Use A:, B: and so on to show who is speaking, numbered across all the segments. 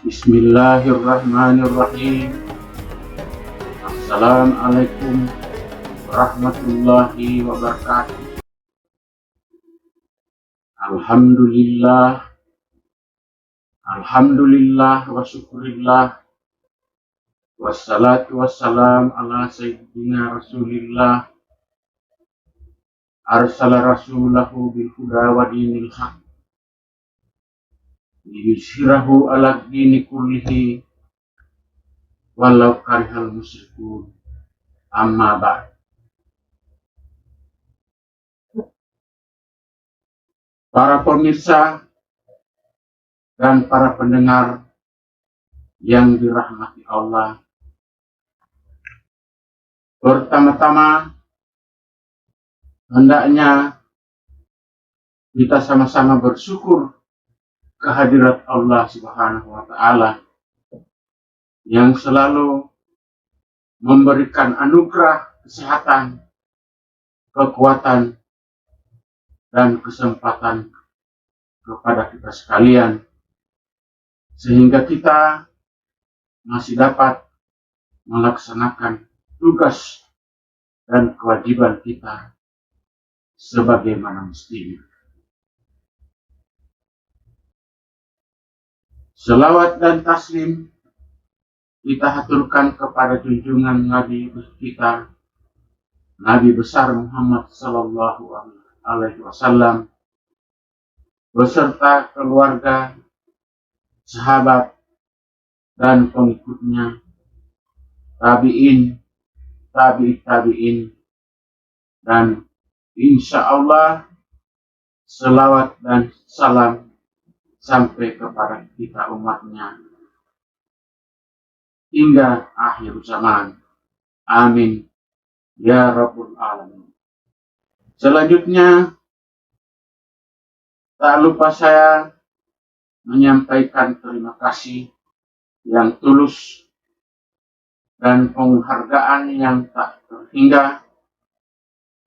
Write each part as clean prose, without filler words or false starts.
A: Bismillahirrahmanirrahim. Assalamualaikum warahmatullahi wabarakatuh. Alhamdulillah, alhamdulillah wa syukurillah. Wassalatu wassalam ala sayyidina Rasulillah. Arsala rasulahu bil huda wa dinil haq liyuzhirahu ala dini kullihi walau karihal musyrikun. Amma ba'd. Para pemirsa dan para pendengar yang dirahmati Allah, pertama-tama hendaknya kita sama-sama bersyukur kehadirat Allah Subhanahu wa Ta'ala yang selalu memberikan anugerah kesehatan, kekuatan, dan kesempatan kepada kita sekalian, sehingga kita masih dapat melaksanakan tugas dan kewajiban kita sebagaimana mestinya. Selawat dan taslim kita haturkan kepada junjungan Nabi kita, Nabi besar Muhammad Sallallahu Alaihi Wasallam, beserta keluarga, sahabat, dan pengikutnya, tabi'in, tabi'in, dan insya Allah selawat dan salam sampai kepada kita umatnya hingga akhir zaman. Amin ya Rabbul Alamin. Selanjutnya, tak lupa saya menyampaikan terima kasih yang tulus dan penghargaan yang tak terhingga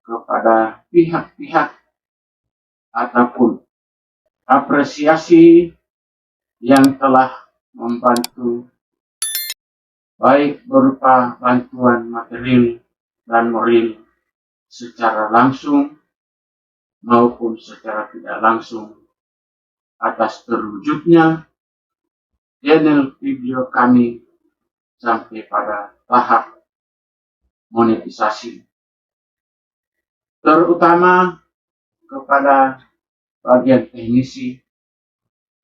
A: kepada pihak-pihak ataupun apresiasi yang telah membantu, baik berupa bantuan material dan moral secara langsung maupun secara tidak langsung, atas terwujudnya channel video kami sampai pada tahap monetisasi, terutama kepada bagian teknisi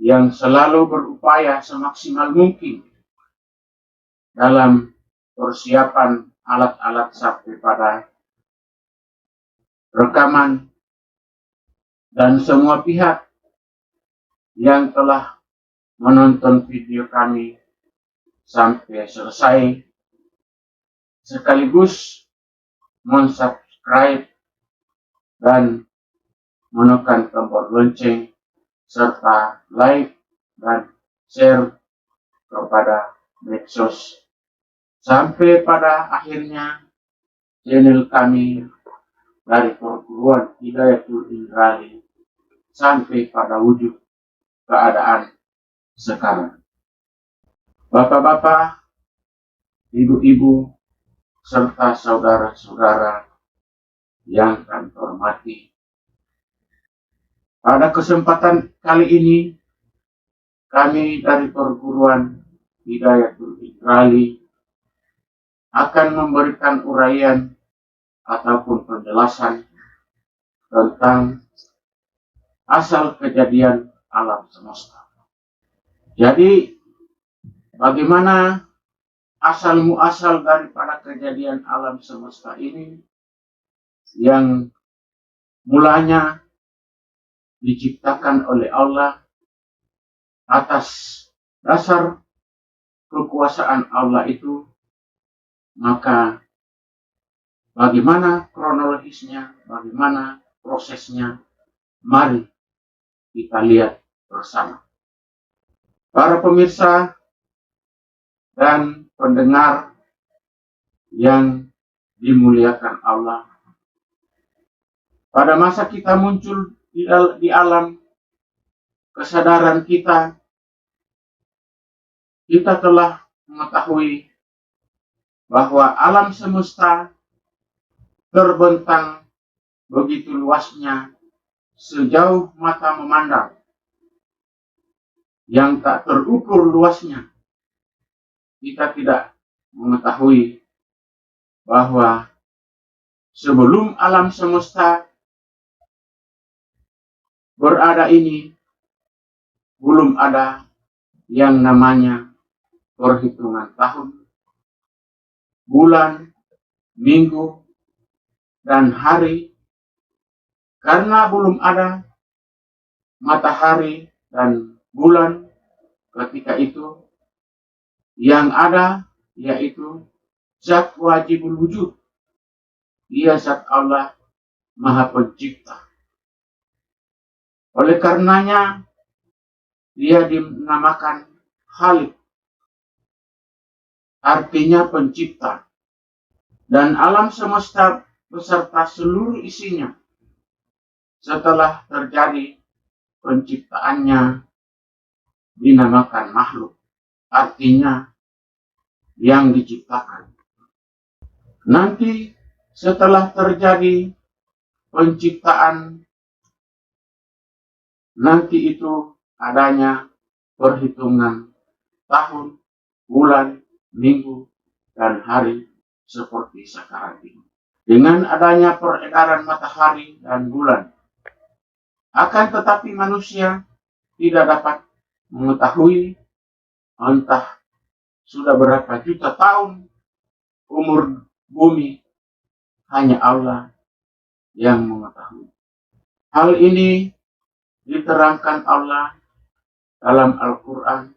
A: yang selalu berupaya semaksimal mungkin dalam persiapan alat-alat sampai pada rekaman, dan semua pihak yang telah menonton video kami sampai selesai, sekaligus mensubscribe dan menekan tombol lonceng serta like dan share kepada medsos, sampai pada akhirnya channel kami dari perguruan Hidayatul Indrali sampai pada wujud keadaan sekarang. Bapak-bapak, ibu-ibu, serta saudara-saudara yang kami hormati, pada kesempatan kali ini kami dari perguruan Hidayatul Indrali akan memberikan uraian ataupun penjelasan tentang asal kejadian alam semesta. Jadi, bagaimana asal muasal daripada kejadian alam semesta ini yang mulanya diciptakan oleh Allah atas dasar kekuasaan Allah itu, maka bagaimana kronologisnya, bagaimana prosesnya, mari kita lihat bersama. Para pemirsa dan pendengar yang dimuliakan Allah, pada masa kita muncul di alam, kesadaran kita kita telah mengetahui bahwa alam semesta terbentang begitu luasnya sejauh mata memandang, yang tak terukur luasnya. Kita tidak mengetahui bahwa sebelum alam semesta berada ini, belum ada yang namanya perhitungan tahun, bulan, minggu, dan hari, karena belum ada matahari dan bulan ketika itu. Yang ada yaitu zat wajibul wujud, dia zat Allah Maha Pencipta. Oleh karenanya dia dinamakan Khalik, artinya pencipta. Dan alam semesta beserta seluruh isinya setelah terjadi penciptaannya dinamakan makhluk, artinya yang diciptakan. Nanti setelah terjadi penciptaan, nanti itu adanya perhitungan tahun, bulan, minggu, dan hari seperti sekarang ini. Dengan adanya peredaran matahari dan bulan, akan tetapi manusia tidak dapat mengetahui entah sudah berapa juta tahun umur bumi, hanya Allah yang mengetahui. Hal ini diterangkan Allah dalam Al-Quran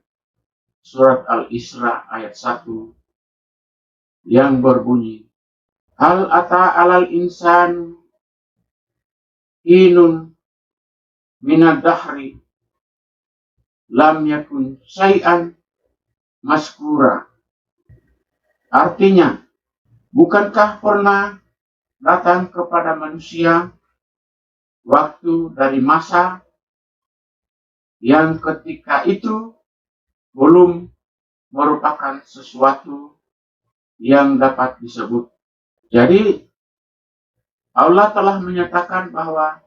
A: surat Al-Isra ayat 1 yang berbunyi, Hal ata alal insan hinun minad dahri lam yakun syai'an maskura. Artinya, bukankah pernah datang kepada manusia waktu dari masa yang ketika itu belum merupakan sesuatu yang dapat disebut. Jadi Allah telah menyatakan bahwa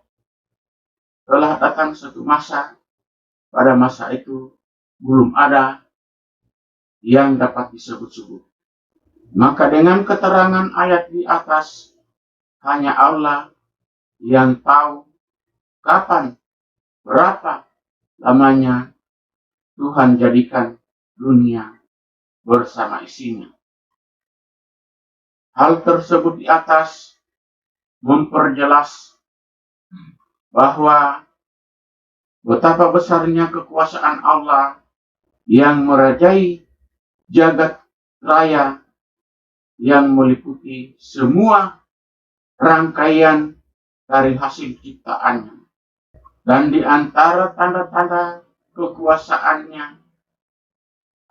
A: telah datang satu masa, pada masa itu belum ada yang dapat disebut-sebut. Maka dengan keterangan ayat di atas, hanya Allah yang tahu kapan, berapa lamanya Tuhan jadikan dunia bersama isinya. Hal tersebut di atas memperjelas bahwa betapa besarnya kekuasaan Allah yang merajai jagat raya, yang meliputi semua rangkaian dari hasil ciptaannya. Dan di antara tanda-tanda kekuasaannya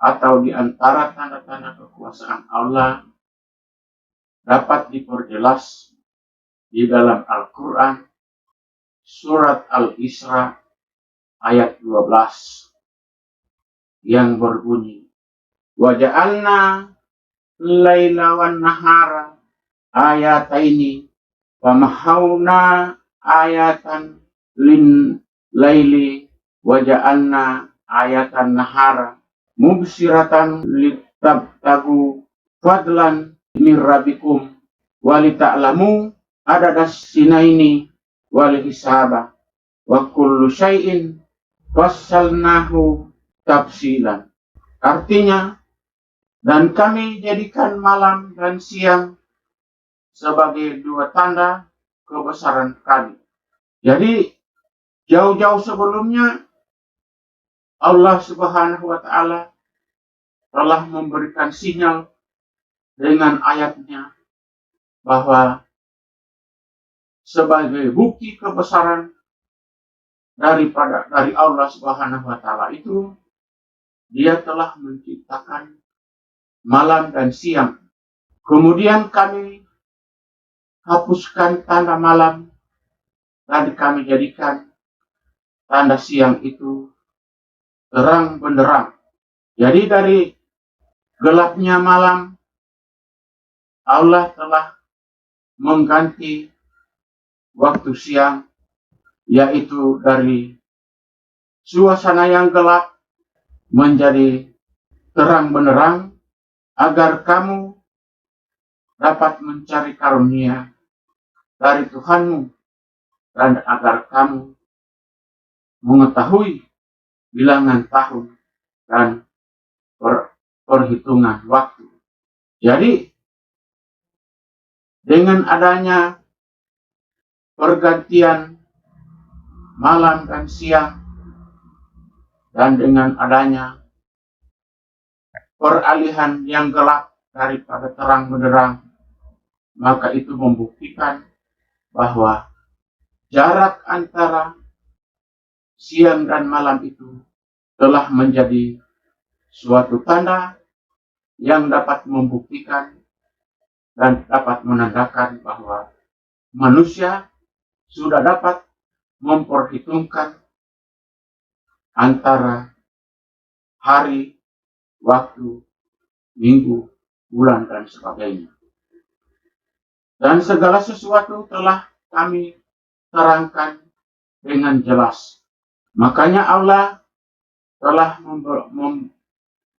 A: atau di antara tanda-tanda kekuasaan Allah dapat diperjelas di dalam Al-Quran surat Al-Isra ayat 12 yang berbunyi, Wa ja'alna laila wan nahara ayataini wa mahawna ayatan lin laili wa ja'alna ayatan nahara mubsiratan litabtagu fadlan min rabbikum walita'lamu adadas sinaini wal hisaba wa kullu syai'in fassalnahu tafsilan. Artinya, dan kami jadikan malam dan siang sebagai dua tanda kebesaran kami. Jadi jauh-jauh sebelumnya Allah Subhanahu wa Ta'ala telah memberikan sinyal dengan ayatnya bahwa sebagai bukti kebesaran dari Allah Subhanahu wa Ta'ala itu, dia telah menciptakan malam dan siang. Kemudian kami hapuskan tanda malam dan kami jadikan tanda siang itu terang benderang. Jadi dari gelapnya malam, Allah telah mengganti waktu siang, yaitu dari suasana yang gelap menjadi terang benderang, agar kamu dapat mencari karunia dari Tuhanmu, dan agar kamu mengetahui bilangan tahun dan perhitungan waktu. Jadi dengan adanya pergantian malam dan siang, dan dengan adanya peralihan yang gelap daripada terang benderang, maka itu membuktikan bahwa jarak antara siang dan malam itu telah menjadi suatu tanda yang dapat membuktikan dan dapat menandakan bahwa manusia sudah dapat memperhitungkan antara hari, waktu, minggu, bulan, dan sebagainya. Dan segala sesuatu telah kami terangkan dengan jelas. Makanya Allah telah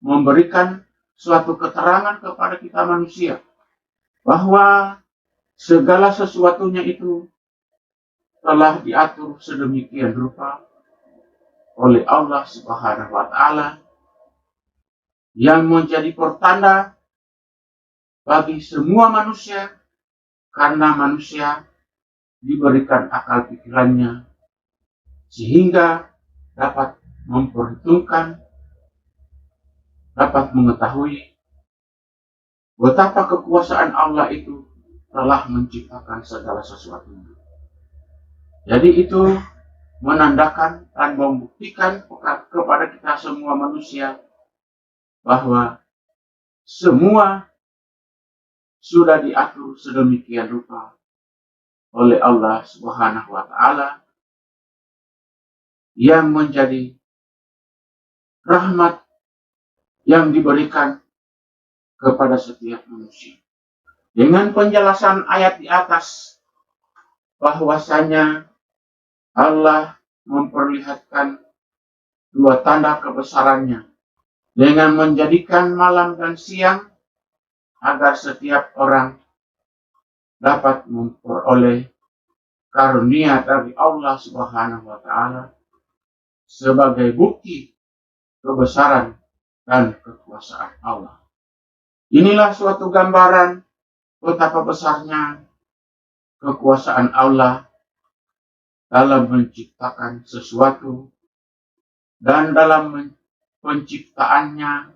A: memberikan suatu keterangan kepada kita manusia bahwa segala sesuatunya itu telah diatur sedemikian rupa oleh Allah Subhanahu wa Ta'ala, yang menjadi pertanda bagi semua manusia, karena manusia diberikan akal pikirannya sehingga dapat memperhitungkan, dapat mengetahui betapa kekuasaan Allah itu telah menciptakan segala sesuatunya. Jadi itu menandakan dan membuktikan kepada kita semua manusia bahwa semua sudah diatur sedemikian rupa oleh Allah Subhanahu wa Ta'ala, yang menjadi rahmat yang diberikan kepada setiap manusia. Dengan penjelasan ayat di atas bahwasanya Allah memperlihatkan dua tanda kebesarannya dengan menjadikan malam dan siang, agar setiap orang dapat memperoleh karunia dari Allah Subhanahu wa Ta'ala sebagai bukti kebesaran dan kekuasaan Allah. Inilah suatu gambaran betapa besarnya kekuasaan Allah dalam menciptakan sesuatu, dan dalam penciptaannya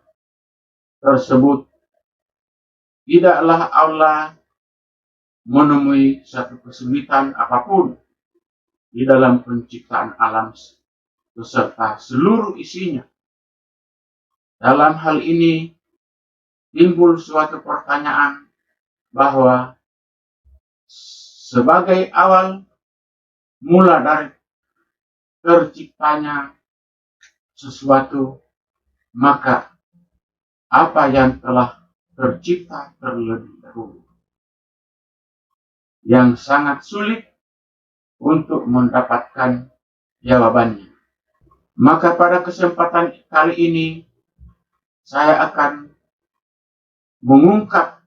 A: tersebut tidaklah Allah menemui satu kesulitan apapun di dalam penciptaan alam beserta seluruh isinya. Dalam hal ini timbul suatu pertanyaan bahwa sebagai awal mula dari terciptanya sesuatu, maka apa yang telah tercipta terlebih dahulu? Yang sangat sulit untuk mendapatkan jawabannya. Maka pada kesempatan kali ini saya akan mengungkap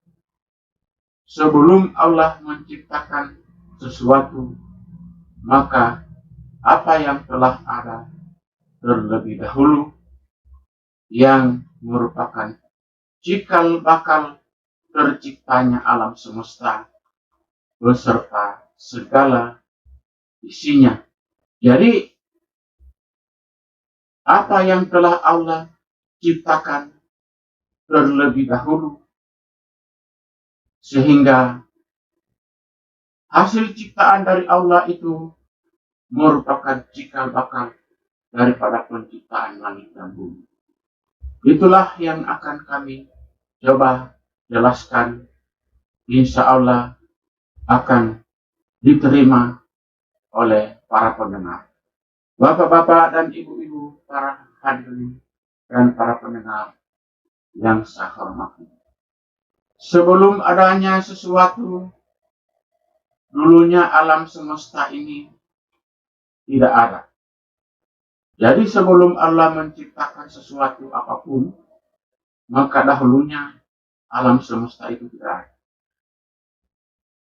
A: sebelum Allah menciptakan sesuatu, maka apa yang telah ada terlebih dahulu yang merupakan cikal bakal terciptanya alam semesta beserta segala isinya. Jadi apa yang telah Allah ciptakan terlebih dahulu, sehingga hasil ciptaan dari Allah itu merupakan cikal bakal daripada penciptaan langit dan bumi. Itulah yang akan kami coba jelaskan. Insya Allah akan diterima oleh para pendengar. Bapak-bapak dan ibu-ibu para hadirin dan para pendengar yang saya hormati. Sebelum adanya sesuatu, dulunya alam semesta ini tidak ada. Jadi sebelum Allah menciptakan sesuatu apapun, maka dahulunya alam semesta itu tidak ada.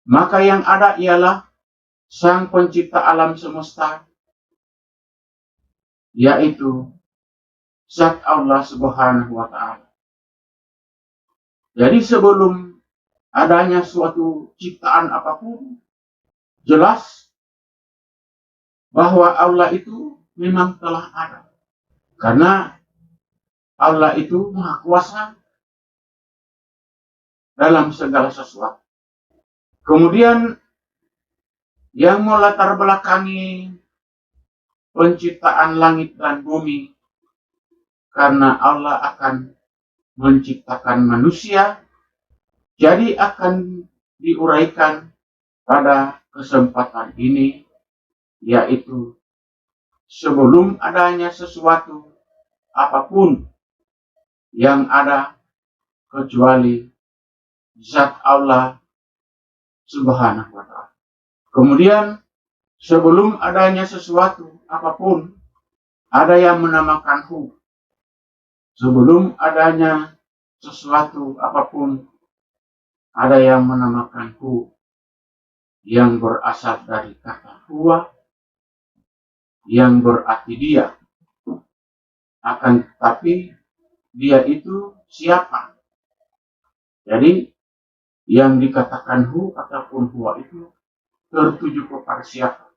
A: Maka yang ada ialah Sang Pencipta alam semesta, yaitu Zat Allah Subhanahu wa Ta'ala. Jadi sebelum adanya suatu ciptaan apapun, jelas bahwa Allah itu memang telah ada. Karena Allah itu Maha Kuasa dalam segala sesuatu. Kemudian yang melatar belakangi penciptaan langit dan bumi, karena Allah akan menciptakan manusia, jadi akan diuraikan pada kesempatan ini, yaitu sebelum adanya sesuatu apapun yang ada kecuali Zat Allah Subhanahu wa Ta'ala. Kemudian sebelum adanya sesuatu apapun, ada yang menamakan hu. Sebelum adanya sesuatu apapun, ada yang menamakan hu, yang berasal dari kata huwa, yang berarti dia. Akan tetapi dia itu siapa? Jadi yang dikatakan hu ataupun huwa itu tertuju kepada siapa?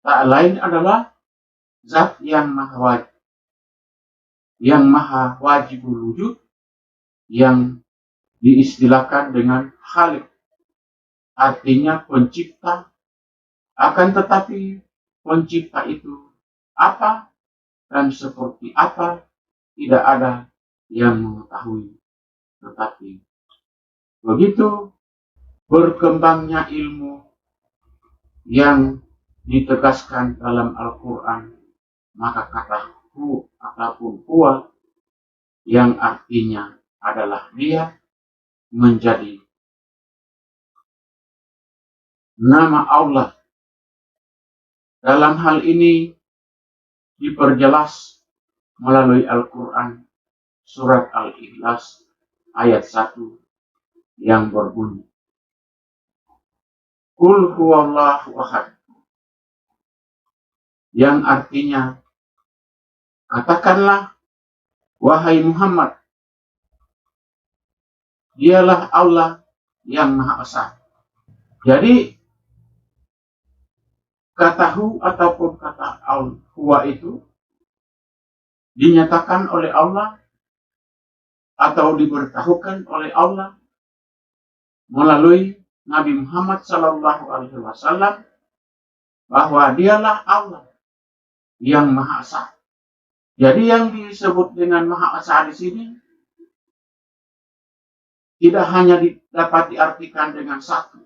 A: Tak lain adalah Zat yang maha wajibul wujud, yang diistilahkan dengan Khalik, artinya pencipta. Akan tetapi pencipta itu apa dan seperti apa tidak ada yang mengetahui. Tetapi begitu berkembangnya ilmu yang ditegaskan dalam Al-Quran, maka kata hu ataupun huwa yang artinya adalah dia menjadi nama Allah. Dalam hal ini diperjelas melalui Al-Quran surat Al-Ikhlas ayat 1 yang berbunyi, Qul huwallahu ahad, yang artinya katakanlah wahai Muhammad, dialah Allah yang Maha Esa. Jadi kata hu ataupun kata huwa itu dinyatakan oleh Allah atau diberitahukan oleh Allah melalui Nabi Muhammad SAW bahwa dialah Allah yang Maha Esa. Jadi yang disebut dengan Maha Esa di sini tidak hanya dapat diartikan dengan satu.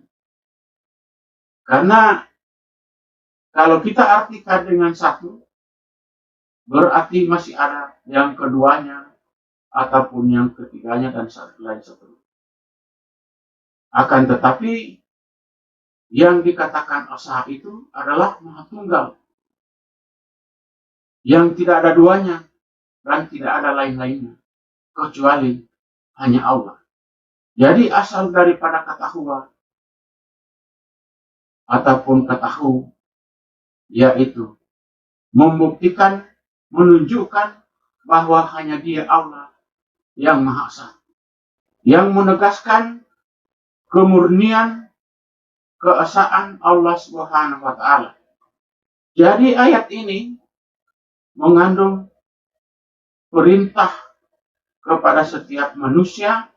A: Karena kalau kita artikan dengan satu, berarti masih ada yang keduanya ataupun yang ketiganya dan lain seterusnya. Akan tetapi yang dikatakan Esa itu adalah Maha Tunggal, yang tidak ada duanya dan tidak ada lain-lainnya kecuali hanya Allah. Jadi asal daripada kata huwa ataupun kata hu, yaitu membuktikan, menunjukkan bahwa hanya dia Allah yang Maha Esa, yang menegaskan kemurnian keesaan Allah Subhanahu wa Ta'ala. Jadi ayat ini mengandung perintah kepada setiap manusia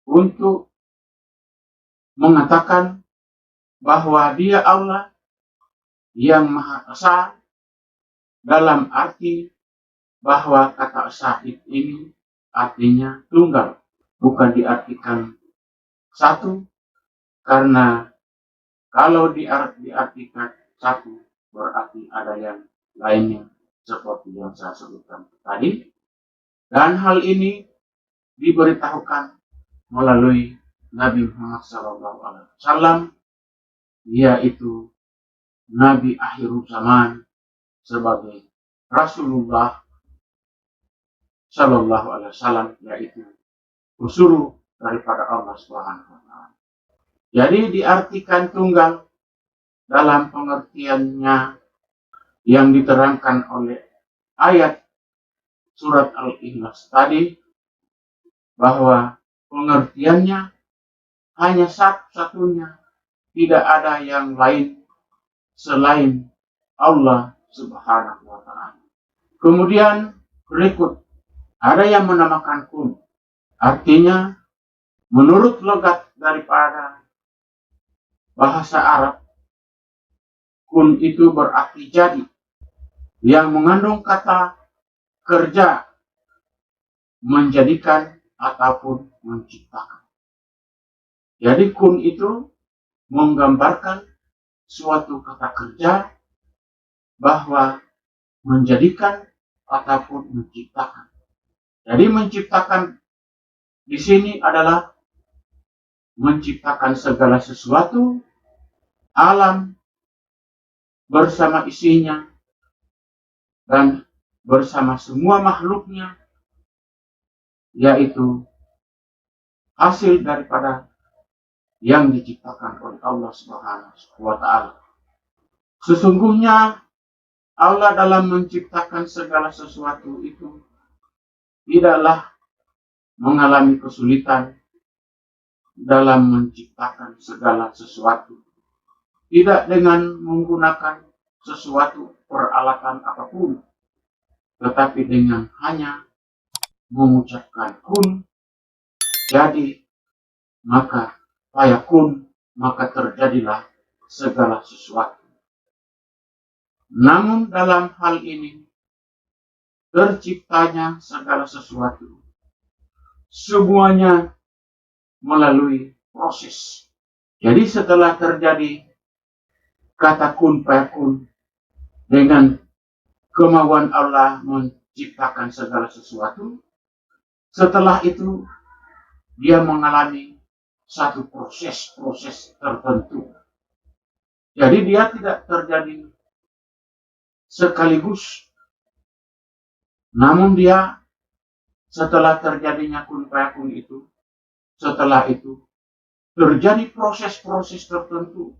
A: untuk mengatakan bahwa dia Allah yang Maha Esa, dalam arti bahwa kata Esa ini artinya tunggal, bukan diartikan satu, karena kalau diartikan satu berarti ada yang lainnya seperti yang saya sebutkan tadi. Dan hal ini diberitahukan melalui Nabi Muhammad SAW, yaitu Nabi akhir zaman sebagai Rasulullah Shallallahu Alaihi Wasallam, yaitu usul daripada Allah Subhanahu Wa Taala. Jadi diartikan tunggal dalam pengertiannya yang diterangkan oleh ayat surat Al-Ikhlas tadi, bahwa pengertiannya hanya satu-satunya, tidak ada yang lain selain Allah Subhanahu Wa Taala. Kemudian berikut ada yang menamakan kun, artinya menurut logat daripada bahasa Arab, kun itu berarti jadi, yang mengandung kata kerja, menjadikan ataupun menciptakan. Jadi kun itu menggambarkan suatu kata kerja, bahwa menjadikan ataupun menciptakan. Jadi menciptakan di sini adalah menciptakan segala sesuatu, alam bersama isinya dan bersama semua makhluknya, yaitu hasil daripada yang diciptakan oleh Allah Subhanahu wa Ta'ala. Sesungguhnya Allah dalam menciptakan segala sesuatu itu tidaklah mengalami kesulitan dalam menciptakan segala sesuatu, tidak dengan menggunakan sesuatu peralatan apapun, tetapi dengan hanya mengucapkan kun, jadi, maka fayakun, maka terjadilah segala sesuatu. Namun dalam hal ini, terciptanya segala sesuatu, semuanya melalui proses. Jadi setelah terjadi kata kun fayakun, dengan kemauan Allah menciptakan segala sesuatu, setelah itu dia mengalami satu proses tertentu. Jadi dia tidak terjadi sekaligus, namun dia setelah terjadinya kun fayakun itu, setelah itu terjadi proses-proses tertentu,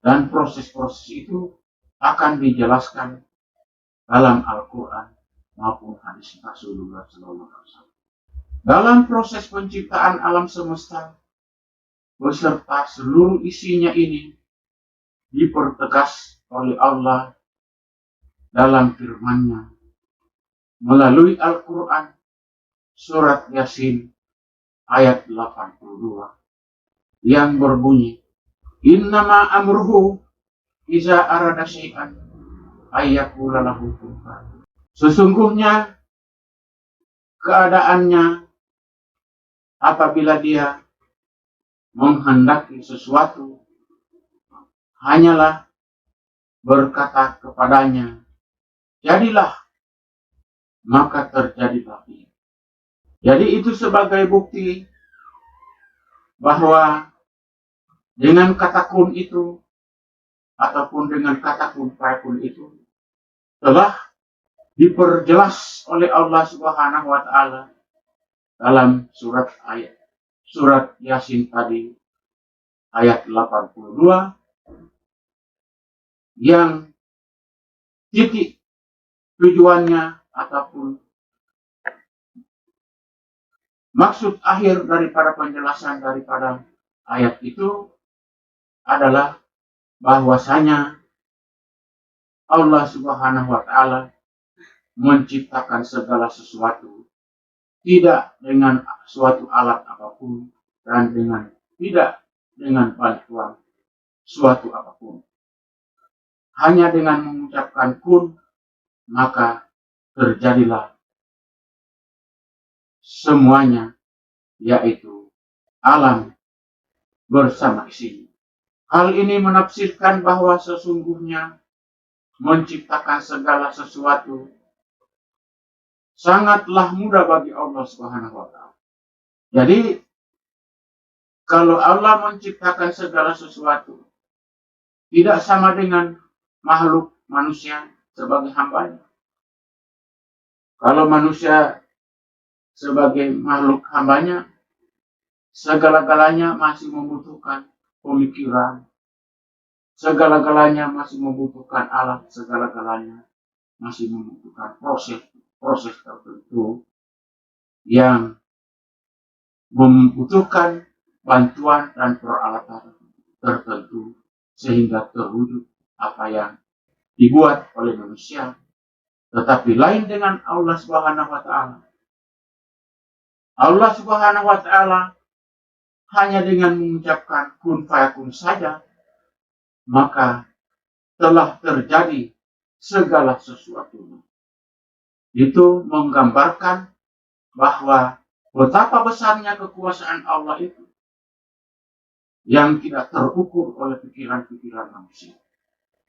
A: dan proses-proses itu akan dijelaskan dalam Al-Quran maupun hadis Rasulullah SAW. Dalam proses penciptaan alam semesta beserta seluruh isinya ini dipertegas oleh Allah dalam firman-Nya melalui Al-Quran surat Yasin ayat 82 yang berbunyi, innama amruhu iza arada syai'an ayyakula lahu kun fayakun. Sesungguhnya keadaannya apabila dia menghendaki sesuatu, hanyalah berkata kepadanya, jadilah, maka terjadilah. Jadi itu sebagai bukti bahwa dengan kata kun itu, ataupun dengan kata kun fayakun itu, telah diperjelas oleh Allah Subhanahu wa Ta'ala dalam surat Yasin tadi ayat 82, yang titik tujuannya ataupun maksud akhir daripada penjelasan daripada ayat itu adalah bahwasanya Allah Subhanahu wa Ta'ala menciptakan segala sesuatu tidak dengan suatu alat apapun dan tidak dengan bantuan suatu apapun. Hanya dengan mengucapkan kun, maka terjadilah semuanya, yaitu alam bersama isinya. Hal ini menafsirkan bahwa sesungguhnya menciptakan segala sesuatu sangatlah mudah bagi Allah Subhanahu wa taala. Jadi kalau Allah menciptakan segala sesuatu tidak sama dengan makhluk manusia sebagai hambanya. Kalau manusia sebagai makhluk hambanya, segala-galanya masih membutuhkan pemikiran, segala-galanya masih membutuhkan alat, segala-galanya masih membutuhkan proses tertentu yang membutuhkan bantuan dan peralatan tertentu sehingga terwujud apa yang dibuat oleh manusia. Tetapi lain dengan Allah Subhanahu wa taala. Allah Subhanahu wa taala hanya dengan mengucapkan kun fayakun saja, maka telah terjadi segala sesuatunya. Itu menggambarkan bahwa betapa besarnya kekuasaan Allah itu yang tidak terukur oleh pikiran-pikiran manusia.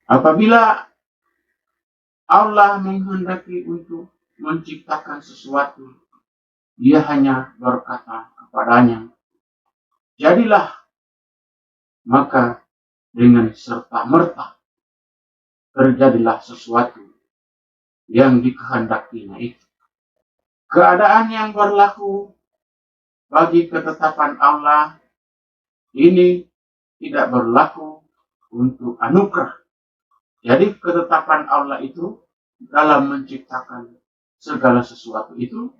A: Apabila Allah menghendaki untuk menciptakan sesuatu, Dia hanya berkata kepadanya, jadilah, maka dengan serta-merta terjadilah sesuatu yang dikehendakinya itu. Keadaan yang berlaku bagi ketetapan Allah ini tidak berlaku untuk anugerah. Jadi ketetapan Allah itu dalam menciptakan segala sesuatu itu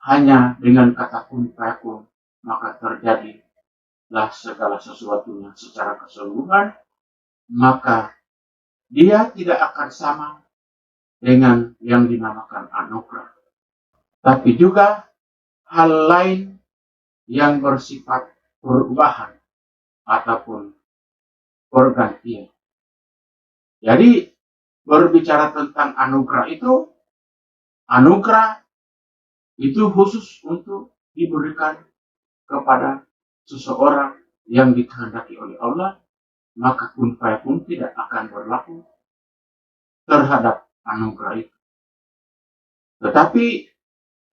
A: hanya dengan kata kun fayakun, maka terjadilah segala sesuatunya secara keseluruhan, maka dia tidak akan sama dengan yang dinamakan anugerah. Tapi juga hal lain yang bersifat perubahan ataupun pergantian. Jadi berbicara tentang anugerah itu khusus untuk diberikan kepada seseorang yang dikehendaki oleh Allah, maka kun fayakun tidak akan berlaku terhadap anugerah itu. Tetapi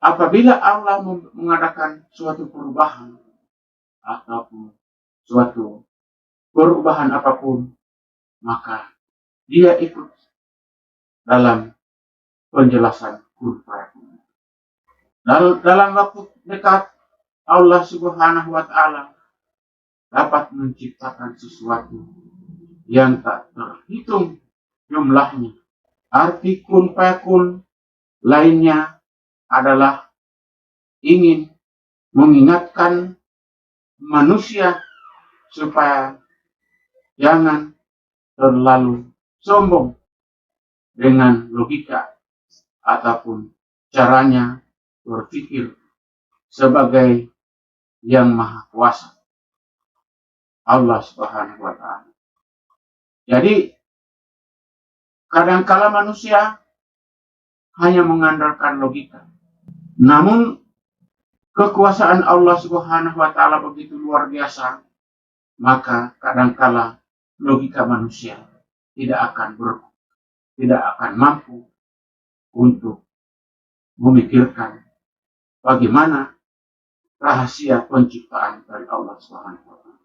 A: apabila Allah mengadakan suatu perubahan ataupun suatu perubahan apapun, maka dia ikut dalam penjelasan kun fayakun. Dalam waktu dekat Allah Subhanahu wa taala dapat menciptakan sesuatu yang tak terhitung jumlahnya. Arti kun fayakun lainnya adalah ingin mengingatkan manusia supaya jangan terlalu sombong dengan logika ataupun caranya berpikir sebagai yang maha kuasa, Allah Subhanahu wa taala. Jadi kadangkala manusia hanya mengandalkan logika. Namun kekuasaan Allah Subhanahu wa taala begitu luar biasa, maka kadangkala logika manusia tidak akan mampu untuk memikirkan bagaimana rahasia penciptaan dari Allah Subhanahu wa taala.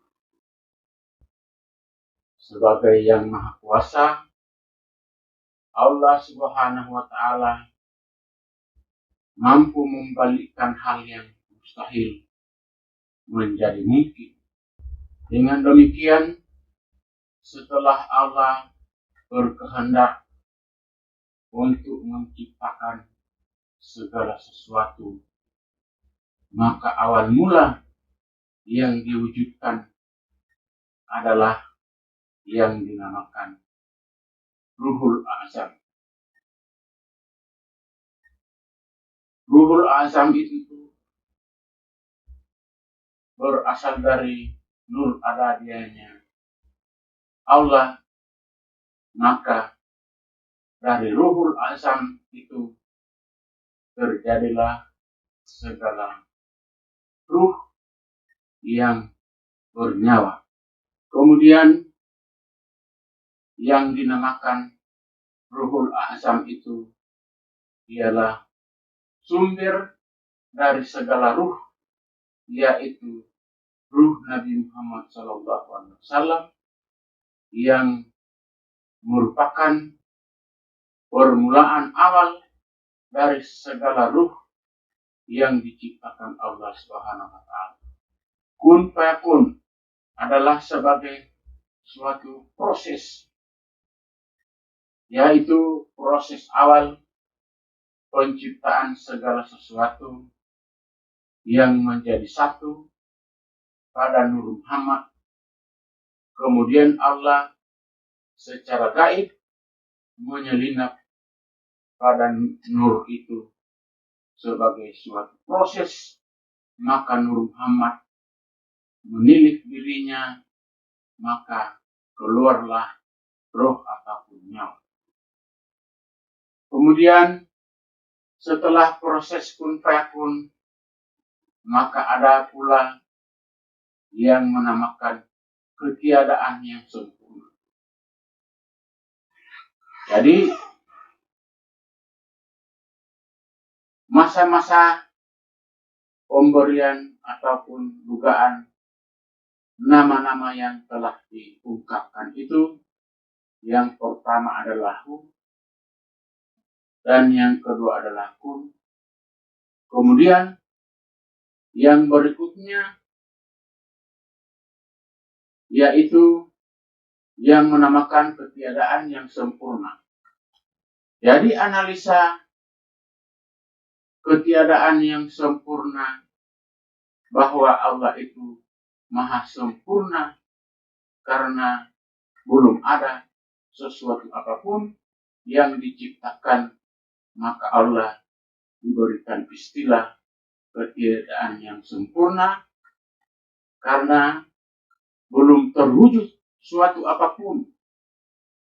A: Sebagai yang maha kuasa, Allah Subhanahu wa taala mampu membalikkan hal yang mustahil menjadi mungkin. Dengan demikian, setelah Allah berkehendak untuk menciptakan segala sesuatu, maka awal mula yang diwujudkan adalah yang dinamakan Ruhul Azam. Ruhul Azam itu berasal dari nur adadiyahnya Allah, maka dari Ruhul Azam itu terjadilah segala ruh yang bernyawa. Kemudian yang dinamakan Ruhul Azam itu ialah sumber dari segala ruh, yaitu ruh Nabi Muhammad SAW yang merupakan permulaan awal dari segala ruh yang diciptakan Allah Subhanahu wa Ta'ala. Kun fayakun adalah sebagai suatu proses, yaitu proses awal penciptaan segala sesuatu yang menjadi satu pada Nur Muhammad. Kemudian Allah secara gaib menyelinap pada nur itu sebagai suatu proses, maka Nur Muhammad menilik dirinya, maka keluarlah roh ataupun nyawa. Kemudian setelah proses kun fayakun, maka ada pula yang menamakan ketiadaan yang sempurna. Jadi masa-masa pemberian ataupun dugaan nama-nama yang telah diungkapkan itu, yang pertama adalah hu, dan yang kedua adalah kun. Kemudian yang berikutnya yaitu yang menamakan ketiadaan yang sempurna. Jadi analisa ketiadaan yang sempurna, bahwa Allah itu maha sempurna karena belum ada sesuatu apapun yang diciptakan, maka Allah diberikan istilah ketiadaan yang sempurna karena belum terwujud suatu apapun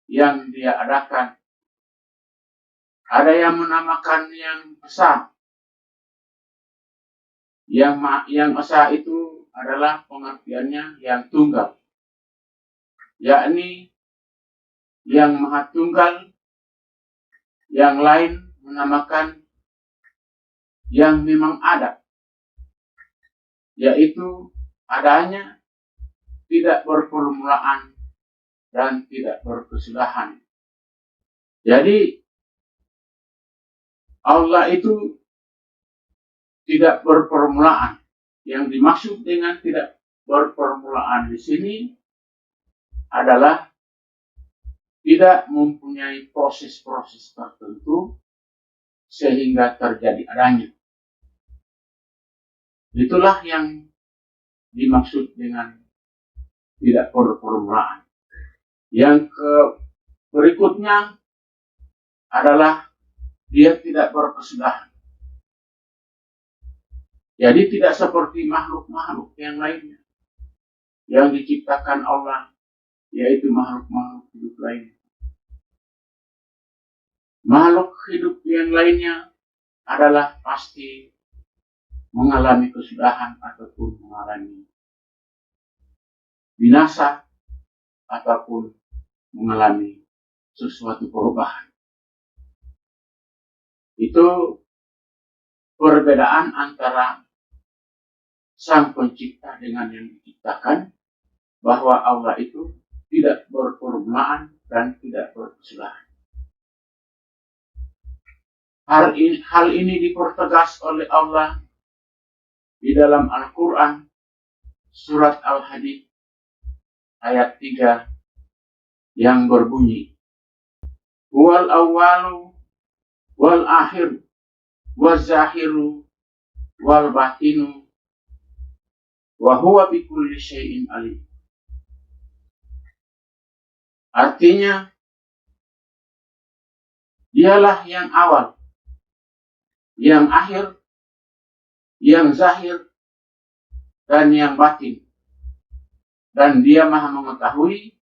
A: yang Dia adakan. Ada yang menamakan yang esa. Yang esa itu adalah pengertiannya yang tunggal, yakni yang maha tunggal. Yang lain menamakan yang memang ada, yaitu adanya, tidak berpermulaan dan tidak berkesudahan. Jadi Allah itu tidak berpermulaan. Yang dimaksud dengan tidak berpermulaan di sini adalah tidak mempunyai proses-proses tertentu sehingga terjadi adanya. Itulah yang dimaksud dengan tidak berpermulaan. Yang berikutnya adalah Dia tidak berkesudahan. Jadi tidak seperti makhluk-makhluk yang lainnya yang diciptakan Allah, yaitu makhluk-makhluk hidup lainnya. Makhluk hidup yang lainnya adalah pasti mengalami kesudahan ataupun mengalami binasa ataupun mengalami sesuatu perubahan. Itu perbedaan antara Sang Pencipta dengan yang diciptakan, bahwa Allah itu tidak berpermulaan dan tidak berkesudahan. Hal ini dipertegas oleh Allah di dalam Al-Quran, surat Al-Hadid ayat 3 yang berbunyi, Wal awwalu wal akhir wal zahiru wal batinu wa huwa bikulli syai'in alim. Artinya, Dialah yang awal, yang akhir, yang zahir, dan yang batin. Dan Dia maha mengetahui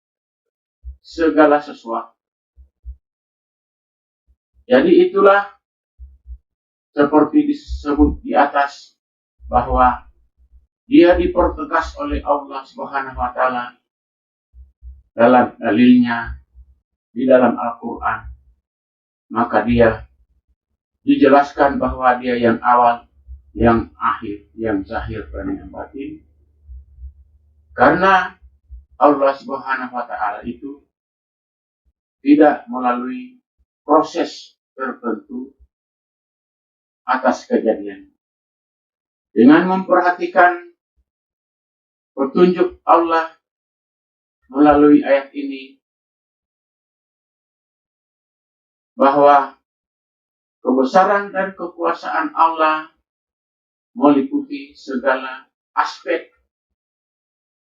A: segala sesuatu. Jadi itulah seperti disebut di atas, bahwa Dia dipertegas oleh Allah Subhanahu wa Ta'ala dalam dalilnya di dalam Al-Quran. Maka Dia dijelaskan bahwa dia yang awal, yang akhir, yang zahir dan yang batin. Karena Allah Subhanahu wa Ta'ala itu tidak melalui proses tertentu atas kejadian. Dengan memperhatikan petunjuk Allah melalui ayat ini, bahwa kebesaran dan kekuasaan Allah meliputi segala aspek,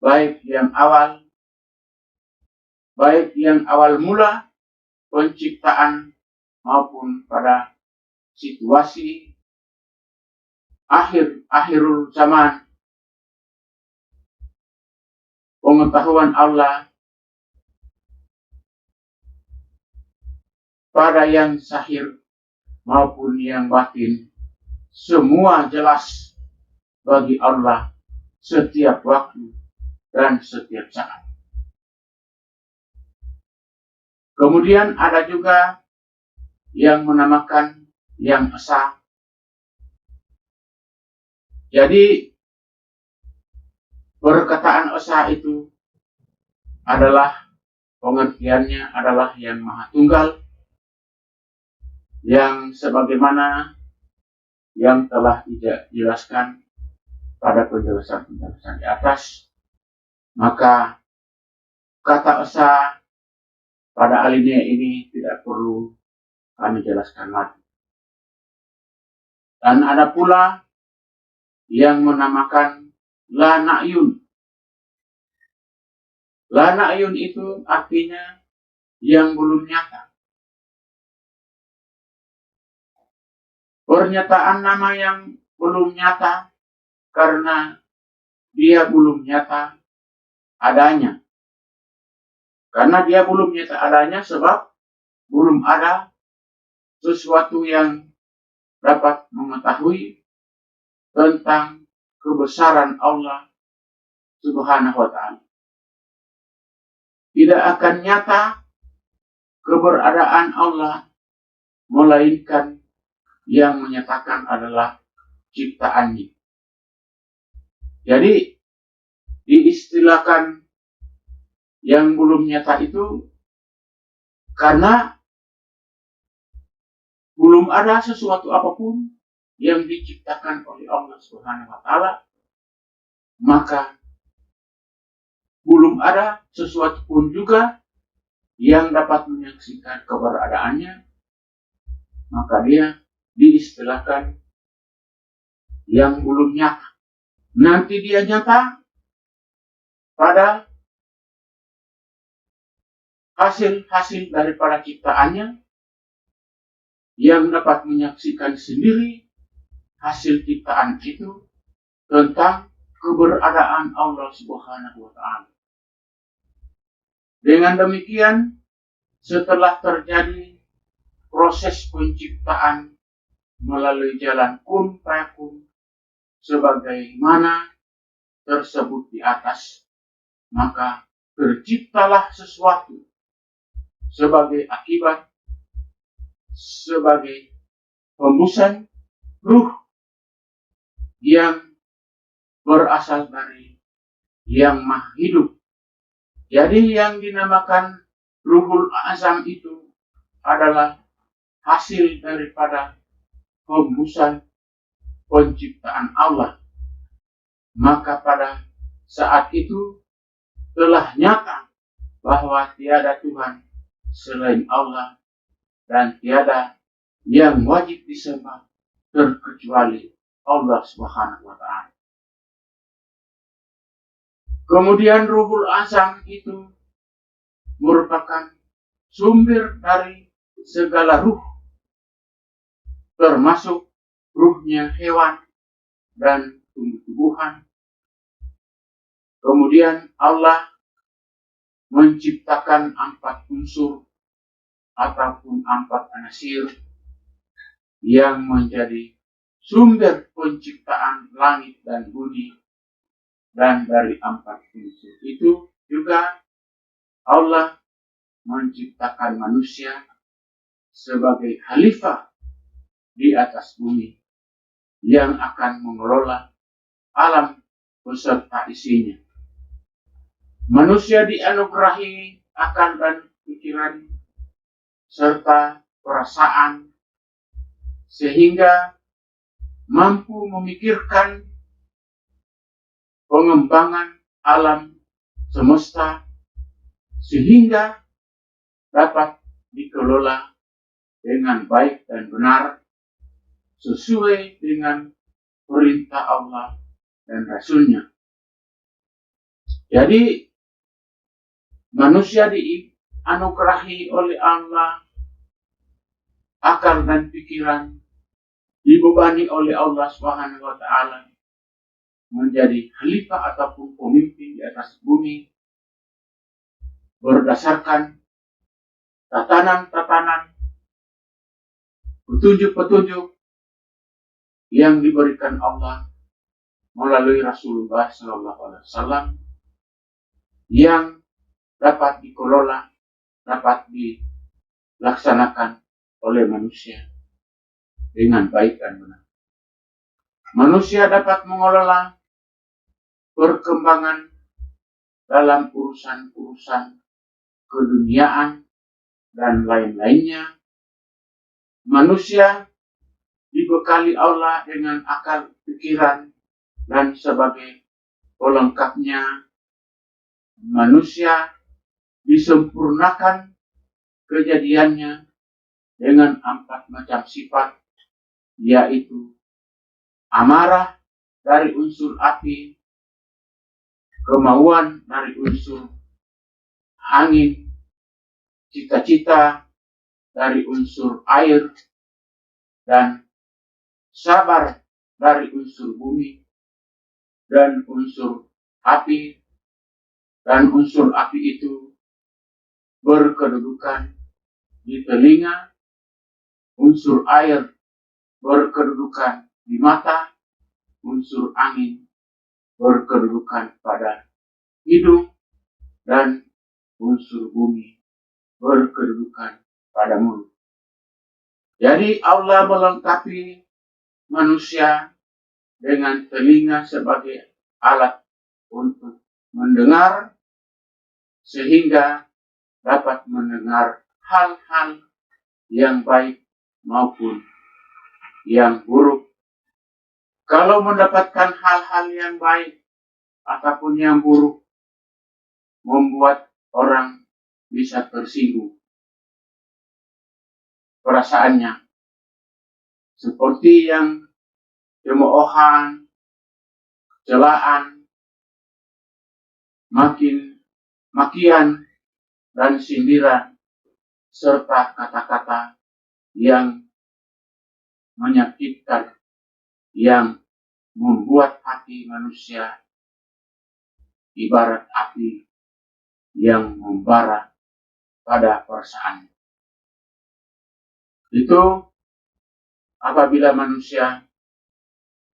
A: baik yang awal mula penciptaan maupun pada situasi akhirul zaman. Pengetahuan Allah pada yang zahir maupun yang batin, semua jelas bagi Allah setiap waktu dan setiap saat. Kemudian ada juga yang menamakan yang esa. Jadi perkataan esa itu adalah pengertiannya adalah yang maha tunggal, yang sebagaimana yang telah dijelaskan pada penjelasan-penjelasan di atas. Maka kata esa pada alinea ini tidak perlu kami jelaskan lagi. Dan ada pula yang menamakan la na'yun. La na'yun itu artinya yang belum nyata. Pernyataan nama yang belum nyata karena dia belum nyata adanya. Karena dia belum nyata adanya sebab belum ada sesuatu yang dapat mengetahui tentang kebesaran Allah Subhanahu wa Ta'ala. Tidak akan nyata keberadaan Allah melainkan yang menyatakan adalah ciptaannya. Jadi diistilahkan yang belum nyata itu karena belum ada sesuatu apapun yang diciptakan oleh Allah Subhanahu wa Ta'ala, maka belum ada sesuatu pun juga yang dapat menyaksikan keberadaannya, maka dia diistilahkan yang belum nyata. Nanti dia nyata pada hasil-hasil daripada ciptaannya yang dapat menyaksikan sendiri hasil ciptaan itu tentang keberadaan Allah Subhanahu wa Ta'ala. Dengan demikian, setelah terjadi proses penciptaan melalui jalan kun fayakun sebagaimana tersebut di atas, maka terciptalah sesuatu sebagai akibat, sebagai hembusan ruh yang berasal dari yang maha hidup. Jadi yang dinamakan Ruhul Azam itu adalah hasil daripada hembusan penciptaan Allah. Maka pada saat itu telah nyata bahwa tiada Tuhan selain Allah dan tiada yang wajib disembah terkecuali Allah Subhanahu wa Ta'ala. Kemudian Ruhul Azam itu merupakan sumber dari segala ruh, termasuk ruhnya hewan dan tumbuh-tumbuhan. Kemudian Allah menciptakan 4 unsur ataupun 4 anasir yang menjadi sumber penciptaan langit dan bumi. Dan dari 4 unsur itu juga Allah menciptakan manusia sebagai khalifah di atas bumi yang akan mengelola alam beserta isinya. Manusia dianugerahi akal dan pikiran serta perasaan sehingga mampu memikirkan pengembangan alam semesta sehingga dapat dikelola dengan baik dan benar sesuai dengan perintah Allah dan Rasul-Nya. Jadi manusia dianugerahi oleh Allah akal dan pikiran, dibebani oleh Allah Subhanahu wa taala menjadi khalifah ataupun pemimpin di atas bumi berdasarkan tatanan-tatanan, petunjuk-petunjuk yang diberikan Allah melalui Rasulullah SAW yang dapat dikelola, dapat dilaksanakan oleh manusia dengan baik dan benar. Manusia dapat mengelola perkembangan dalam urusan-urusan keduniaan dan lain-lainnya. Manusia dibekali Allah dengan akal pikiran dan sebagai pelengkapnya manusia disempurnakan kejadiannya dengan 4 macam sifat, yaitu amarah dari unsur api, kemauan dari unsur angin, cita-cita dari unsur air, dan sabar dari unsur bumi dan unsur api. Dan unsur api itu berkedudukan di telinga, unsur air berkedudukan di mata, unsur angin berkedudukan pada hidung, dan unsur bumi berkedudukan pada mulut. Jadi Allah melengkapi manusia dengan telinga sebagai alat untuk mendengar sehingga dapat mendengar hal-hal yang baik maupun yang buruk. Kalau mendapatkan hal-hal yang baik ataupun yang buruk membuat orang bisa tersinggung perasaannya, seperti yang cemoohan, celaan, makian, dan sindiran, serta kata-kata yang menyakitkan, yang membuat hati manusia ibarat api yang membara pada perasaannya. Itu apabila manusia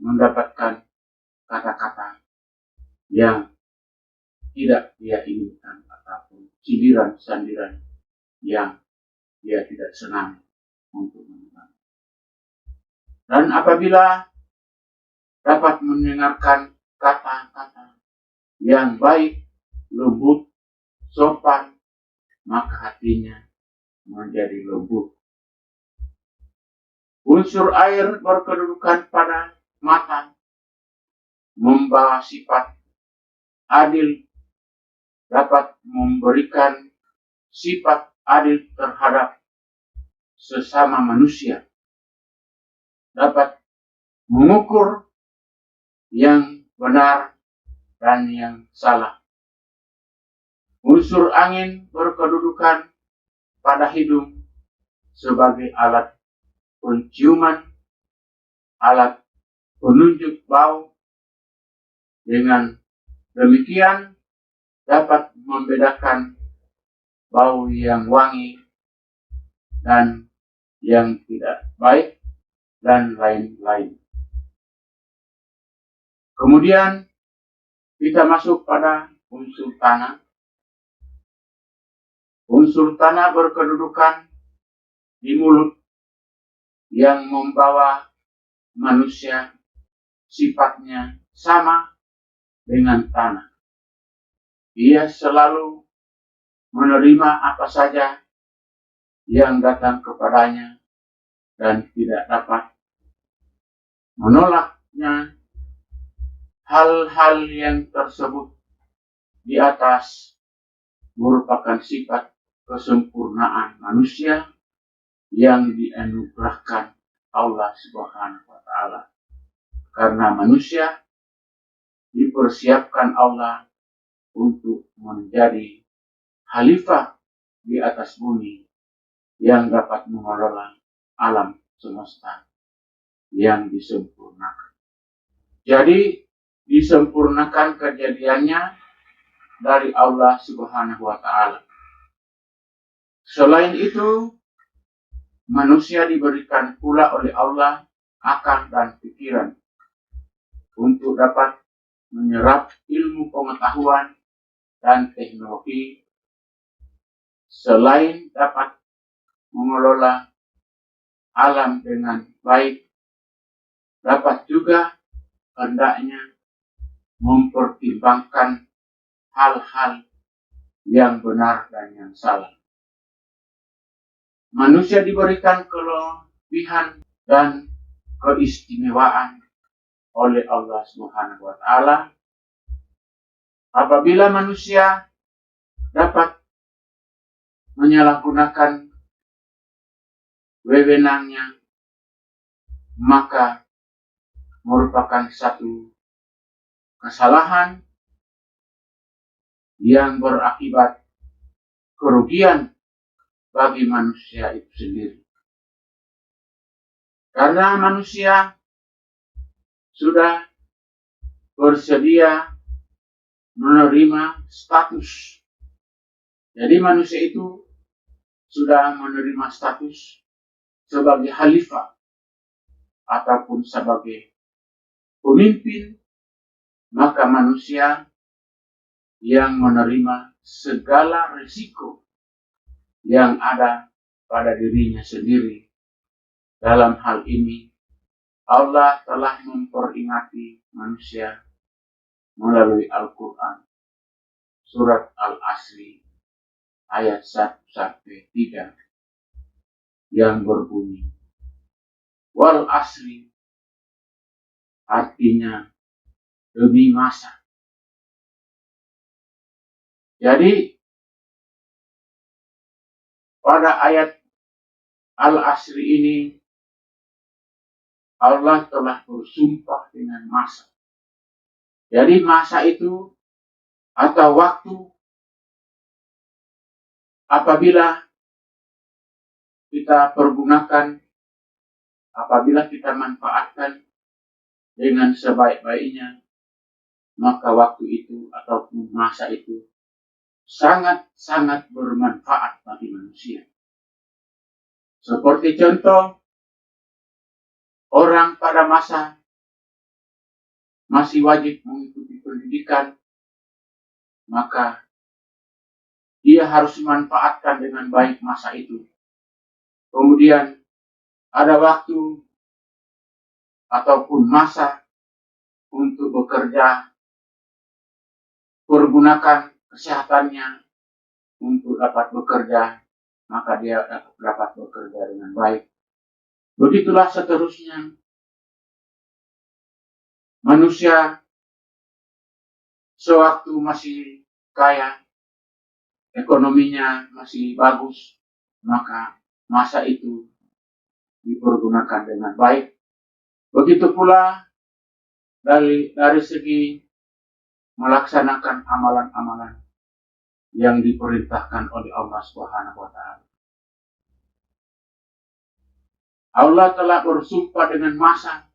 A: mendapatkan kata-kata yang tidak dia inginkan ataupun sindiran-sandiran yang dia tidak senang untuk mendengar. Dan apabila dapat mendengarkan kata-kata yang baik, lembut, sopan, maka hatinya menjadi lembut. Unsur air berkedudukan pada mata, membawa sifat adil, dapat memberikan sifat adil terhadap sesama manusia, dapat mengukur yang benar dan yang salah. Unsur angin berkedudukan pada hidung sebagai alat penciuman, alat penunjuk bau. Dengan demikian dapat membedakan bau yang wangi dan yang tidak baik dan lain-lain. Kemudian kita masuk pada unsur tanah. Unsur tanah berkedudukan di mulut yang membawa manusia sifatnya sama dengan tanah. Ia selalu menerima apa saja yang datang kepadanya dan tidak dapat menolaknya. Hal-hal yang tersebut di atas merupakan sifat kesempurnaan manusia yang dianugerahkan Allah Subhanahu wa Ta'ala. Karena manusia dipersiapkan Allah untuk menjadi khalifah di atas bumi yang dapat mengelola alam semesta yang disempurnakan. Jadi disempurnakan kejadiannya dari Allah Subhanahu wa Ta'ala. Selain itu, manusia diberikan pula oleh Allah akal dan pikiran untuk dapat menyerap ilmu pengetahuan dan teknologi, selain dapat mengelola alam dengan baik, dapat juga hendaknya mempertimbangkan hal-hal yang benar dan yang salah. Manusia diberikan kelebihan dan keistimewaan oleh Allah Subhanahu wa Ta'ala apabila manusia dapat menyalahgunakan wewenangnya, maka merupakan satu kesalahan yang berakibat kerugian bagi manusia itu sendiri. Karena manusia sudah bersedia menerima status. Jadi manusia itu sudah menerima status sebagai khalifah ataupun sebagai pemimpin, maka manusia yang menerima segala risiko yang ada pada dirinya sendiri. Dalam hal ini, Allah telah memperingati manusia melalui Al-Quran, surat Al-Asri, ayat 1-3, yang berbunyi, Wal asri, artinya demi masa. Jadi pada ayat Al-Asri ini Allah telah bersumpah dengan masa. Jadi masa itu atau waktu apabila kita pergunakan, apabila kita manfaatkan dengan sebaik-baiknya, maka waktu itu ataupun masa itu sangat-sangat bermanfaat bagi manusia. Seperti contoh, orang pada masa masih wajib mengikuti pendidikan, maka dia harus memanfaatkan dengan baik masa itu. Kemudian ada waktu ataupun masa untuk bekerja, pergunakan kesehatannya untuk dapat bekerja, maka dia dapat bekerja dengan baik. Begitulah seterusnya. Manusia sewaktu masih kaya, ekonominya masih bagus, maka masa itu dipergunakan dengan baik. Begitu pula dari segi melaksanakan amalan-amalan yang diperintahkan oleh Allah Subhanahu wa Ta'ala. Allah telah bersumpah dengan masa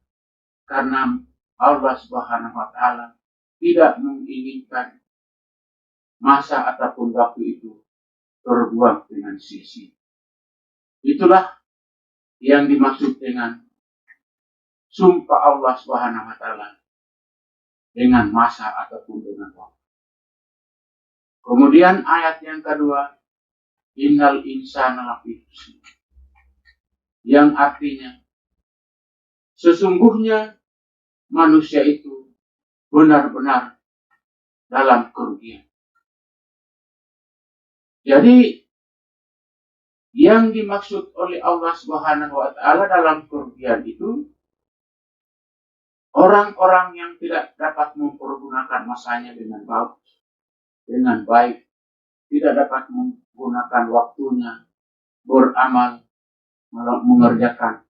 A: karena Allah Subhanahu wa Ta'ala tidak menginginkan masa ataupun waktu itu terbuang dengan sia-sia. Itulah yang dimaksud dengan sumpah Allah Subhanahu wa Ta'ala dengan masa ataupun dengan waktu. Kemudian ayat yang kedua, Innal insana lafi khusr, yang artinya sesungguhnya manusia itu benar-benar dalam kerugian. Jadi yang dimaksud oleh Allah Subhanahu wa Ta'ala dalam kerugian itu orang-orang yang tidak dapat mempergunakan masanya dengan baik, tidak dapat menggunakan waktunya beramal, mengerjakan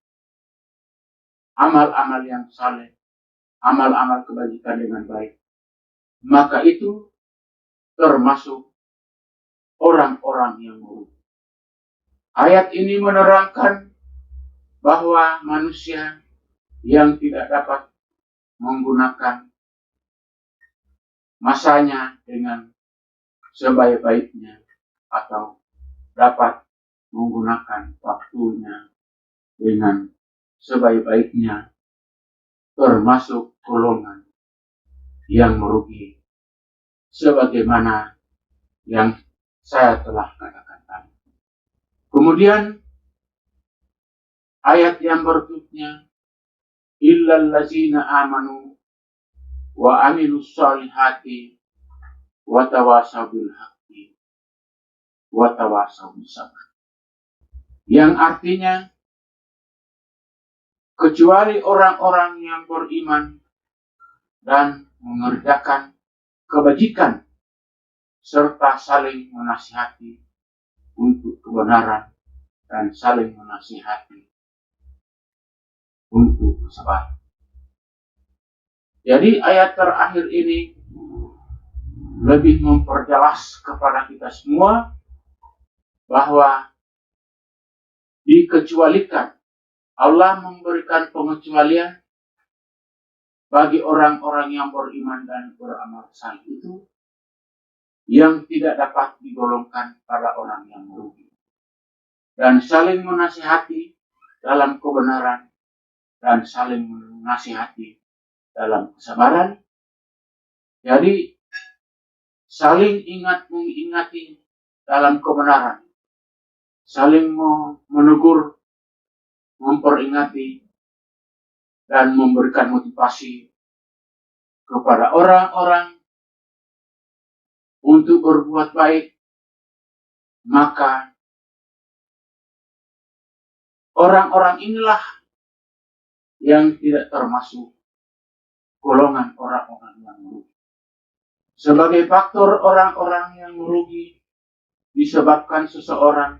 A: amal-amal yang saleh, amal-amal kebajikan dengan baik, maka itu termasuk orang-orang yang merugi. Ayat ini menerangkan bahwa manusia yang tidak dapat menggunakan masanya dengan sebaik-baiknya atau dapat menggunakan waktunya dengan sebaik-baiknya termasuk golongan yang merugi, sebagaimana yang saya telah katakan tadi. Kemudian ayat yang berikutnya, illal ladzina amanu wa amilus solihati wa tawasaw bil haqqi wa tawasaw bis sabr. Yang artinya, kecuali orang-orang yang beriman dan mengerjakan kebajikan serta saling menasihati untuk kebenaran dan saling menasihati untuk kesabaran. Jadi ayat terakhir ini lebih memperjelas kepada kita semua bahwa dikecualikan, Allah memberikan pengecualian bagi orang-orang yang beriman dan beramal saleh itu yang tidak dapat digolongkan pada orang yang merugi, dan saling menasihati dalam kebenaran dan saling menasihati dalam kesabaran. Jadi saling mengingati dalam kebenaran, saling menegur, memperingati dan memberikan motivasi kepada orang-orang untuk berbuat baik, maka orang-orang inilah yang tidak termasuk golongan orang-orang yang merugi. Sebagai faktor orang-orang yang merugi disebabkan seseorang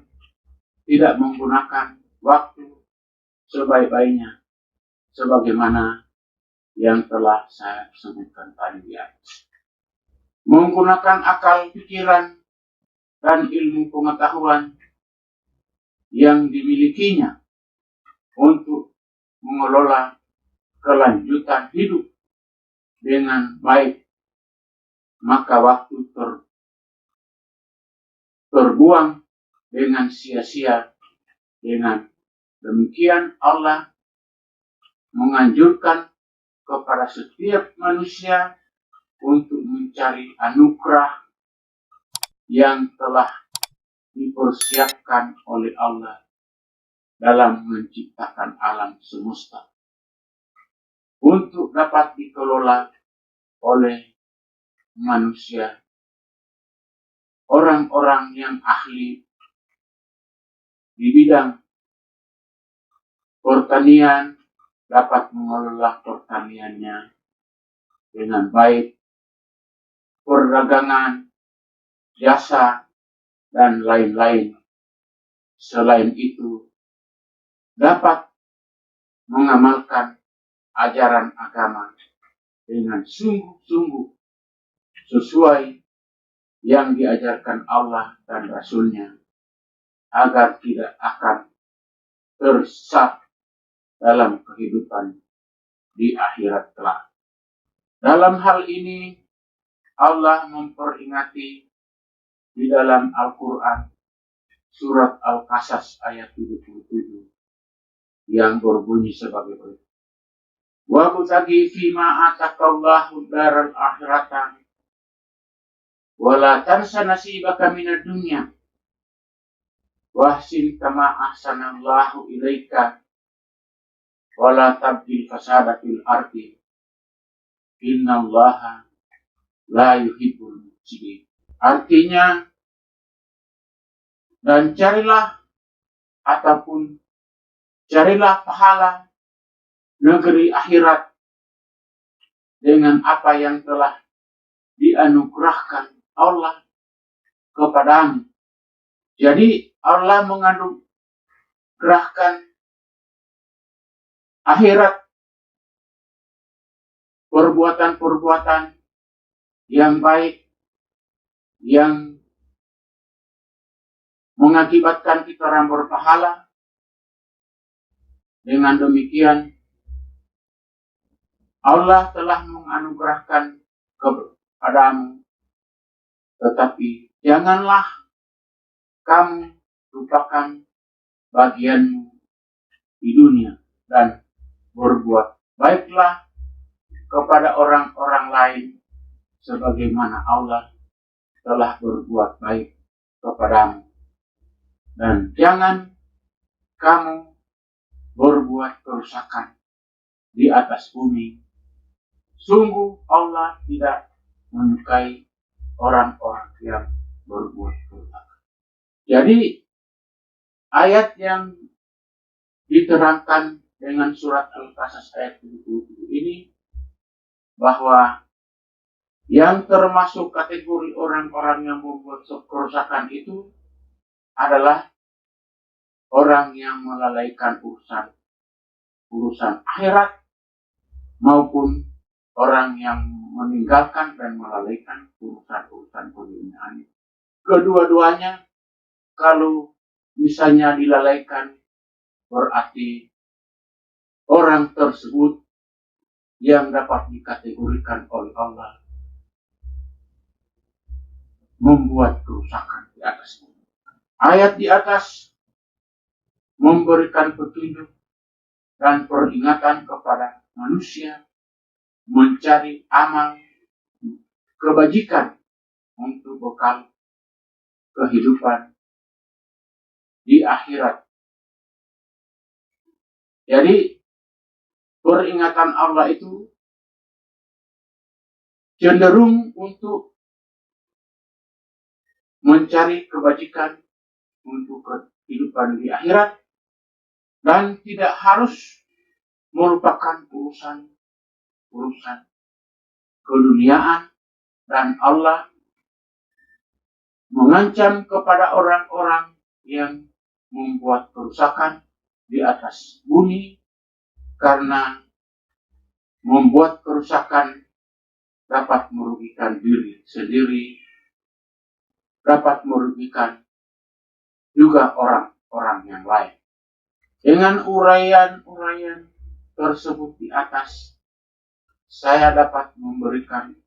A: tidak menggunakan waktu sebaik-baiknya, sebagaimana yang telah saya sebutkan tadi di atas. Menggunakan akal pikiran dan ilmu pengetahuan yang dimilikinya untuk mengelola kelanjutan hidup dengan baik, maka waktu terbuang dengan sia-sia. Dengan demikian Allah menganjurkan kepada setiap manusia untuk mencari anugerah yang telah dipersiapkan oleh Allah dalam menciptakan alam semesta untuk dapat dikelola oleh manusia, orang-orang yang ahli di bidang pertanian dapat mengelola pertaniannya dengan baik, perdagangan, jasa, dan lain-lain. Selain itu, dapat mengamalkan ajaran agama dengan sungguh-sungguh sesuai yang diajarkan Allah dan Rasul-Nya, agar tidak akan tersesat dalam kehidupan di akhirat kelak. Dalam hal ini, Allah memperingati di dalam Al-Quran surat Al-Qasas ayat 77 yang berbunyi sebagai berikut. Wabtaghi fima atakallahu daral akhirata wala tansa nasibaka minad dunya wahsin kama ahsanallahu ilaika wala tabghil fasada fil ardi innallaha la yuhibbul mufsidin. Artinya, dan carilah pahala negeri akhirat dengan apa yang telah dianugerahkan Allah kepadamu. Jadi Allah menganugerahkan akhirat perbuatan-perbuatan yang baik yang mengakibatkan kita orang berpahala. Dengan demikian Allah telah menganugerahkan kepadamu, tetapi janganlah kamu lupakan bagianmu di dunia dan berbuat baiklah kepada orang-orang lain sebagaimana Allah telah berbuat baik kepadamu. Dan jangan kamu berbuat kerusakan di atas bumi. Sungguh Allah tidak menyukai orang-orang yang berbuat kerusakan. Jadi ayat yang diterangkan dengan surat Al-Qasas ayat 77 ini, bahwa yang termasuk kategori orang-orang yang membuat kerusakan itu adalah orang yang melalaikan urusan akhirat maupun orang yang meninggalkan dan melalaikan urusan keduniaan. Kedua-duanya kalau misalnya dilalaikan, berarti orang tersebut yang dapat dikategorikan oleh Allah membuat kerusakan di atas bumi. Ayat di atas memberikan petunjuk dan peringatan kepada manusia mencari amal kebajikan untuk bekal kehidupan di akhirat. Jadi peringatan Allah itu cenderung untuk mencari kebajikan untuk kehidupan di akhirat dan tidak harus melupakan urusan keduniaan. Dan Allah mengancam kepada orang-orang yang membuat kerusakan di atas bumi, karena membuat kerusakan dapat merugikan diri sendiri, dapat merugikan juga orang-orang yang lain. Dengan uraian-uraian tersebut di atas, saya dapat memberikan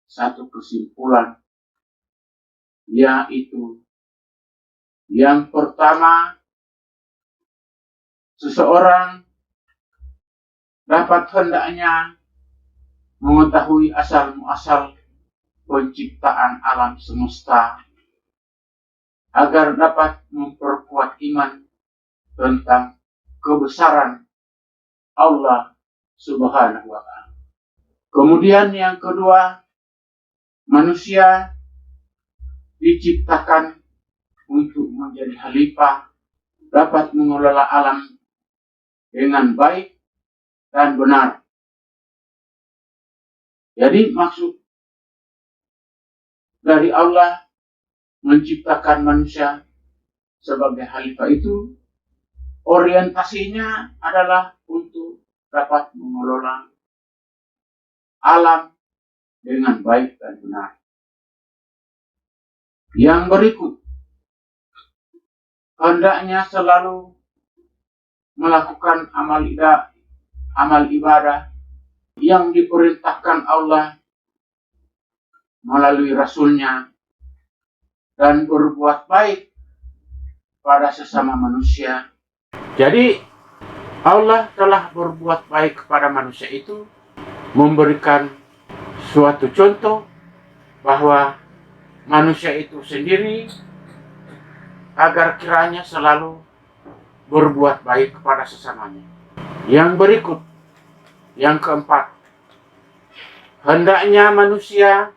A: satu kesimpulan, yaitu yang pertama, seseorang dapat hendaknya mengetahui asal-muasal penciptaan alam semesta agar dapat memperkuat iman tentang kebesaran Allah Subhanahu wa Ta'ala. Kemudian yang kedua, manusia diciptakan untuk menjadi khalifah, dapat mengelola alam dengan baik dan benar. Jadi maksud dari Allah menciptakan manusia sebagai khalifah itu orientasinya adalah untuk dapat mengelola alam dengan baik dan benar. Yang berikut, hendaknya selalu melakukan amal ibadah yang diperintahkan Allah melalui Rasulnya dan berbuat baik pada sesama manusia. Jadi Allah telah berbuat baik kepada manusia itu, memberikan suatu contoh bahwa manusia itu sendiri agar kiranya selalu berbuat baik kepada sesamanya. Yang berikut, yang keempat, hendaknya manusia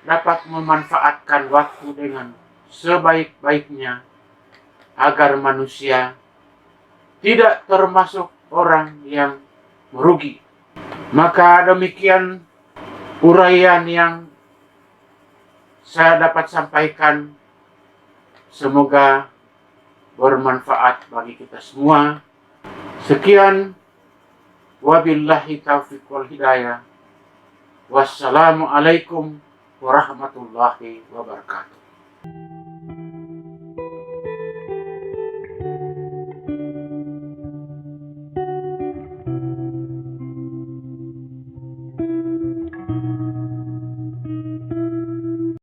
A: dapat memanfaatkan waktu dengan sebaik-baiknya agar manusia tidak termasuk orang yang merugi. Maka demikian uraian yang saya dapat sampaikan, semoga bermanfaat bagi kita semua. Sekian, wabillahi taufiq wal hidayah. Wassalamualaikum warahmatullahi wabarakatuh.